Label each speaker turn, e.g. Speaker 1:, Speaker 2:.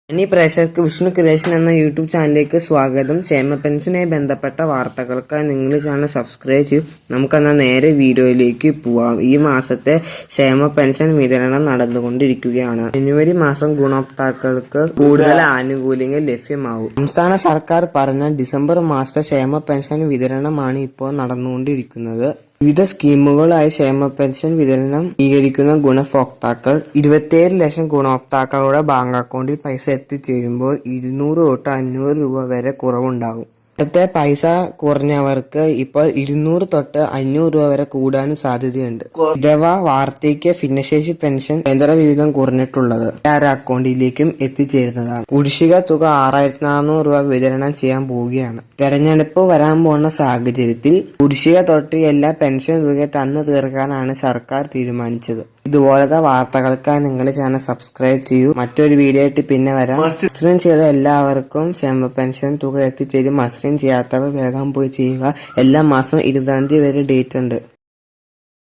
Speaker 1: ഇനി പ്രേക്ഷകർക്ക് വിഷ്ണു ക്രിയേഷൻ എന്ന യൂട്യൂബ് ചാനലിലേക്ക് സ്വാഗതം. ക്ഷേമ പെൻഷനുമായി ബന്ധപ്പെട്ട വാർത്തകൾക്കായി നിങ്ങൾ ചാനൽ സബ്സ്ക്രൈബ് ചെയ്യും. നമുക്കെന്നാൽ നേരെ വീഡിയോയിലേക്ക് പോവാം. ഈ മാസത്തെ ക്ഷേമ പെൻഷൻ വിതരണം നടന്നുകൊണ്ടിരിക്കുകയാണ്. ജനുവരി മാസം ഗുണഭോക്താക്കൾക്ക് കൂടുതൽ ആനുകൂല്യങ്ങൾ ലഭ്യമാവും. സംസ്ഥാന സർക്കാർ പറഞ്ഞ ഡിസംബർ മാസത്തെ ക്ഷേമ പെൻഷൻ വിതരണമാണ് ഇപ്പോൾ നടന്നുകൊണ്ടിരിക്കുന്നത്. വിവിധ സ്കീമുകളായി ക്ഷേമ പെൻഷൻ വിതരണം സ്വീകരിക്കുന്ന ഗുണഭോക്താക്കൾ 27 ലക്ഷം ഗുണഭോക്താക്കളുടെ ബാങ്ക് അക്കൗണ്ടിൽ പൈസ എത്തിച്ചേരുമ്പോൾ 200 തൊട്ട് 500 രൂപ വരെ കുറവുണ്ടാകും. നേരത്തെ പൈസ കുറഞ്ഞവർക്ക് ഇപ്പോൾ 200 തൊട്ട് 500 രൂപ വരെ കൂടാനും സാധ്യതയുണ്ട്. വിധവ, വാർദ്ധക്യ, ഭിന്നശേഷി പെൻഷൻ കേന്ദ്ര വിഹിതം കുറഞ്ഞിട്ടുള്ളത് എല്ലാവരുടെ അക്കൗണ്ടിലേക്കും എത്തിച്ചേരുന്നതാണ്. കുടിശ്ശിക തുക 6400 രൂപ വിതരണം ചെയ്യാൻ പോവുകയാണ്. തെരഞ്ഞെടുപ്പ് വരാൻ പോകുന്ന സാഹചര്യത്തിൽ കുടിശ്ശിക തൊട്ട് എല്ലാ പെൻഷൻ തുക തന്നു തീർക്കാനാണ് സർക്കാർ തീരുമാനിച്ചത്. ഇതുപോലത്തെ വാർത്തകൾക്കായി നിങ്ങൾ ചാനൽ സബ്സ്ക്രൈബ് ചെയ്യൂ. മറ്റൊരു വീഡിയോ ആയിട്ട് പിന്നെ വരാം. മസ്റ്ററിൻ ചെയ്ത എല്ലാവർക്കും ക്ഷേമ പെൻഷൻ തുക എത്തിച്ചേരും. മസ്റ്ററിൻ ചെയ്യാത്തവർ വേഗം പോയി ചെയ്യുക. എല്ലാ മാസവും 20-ാം തീയതി വരെ ഡേറ്റ് ഉണ്ട്.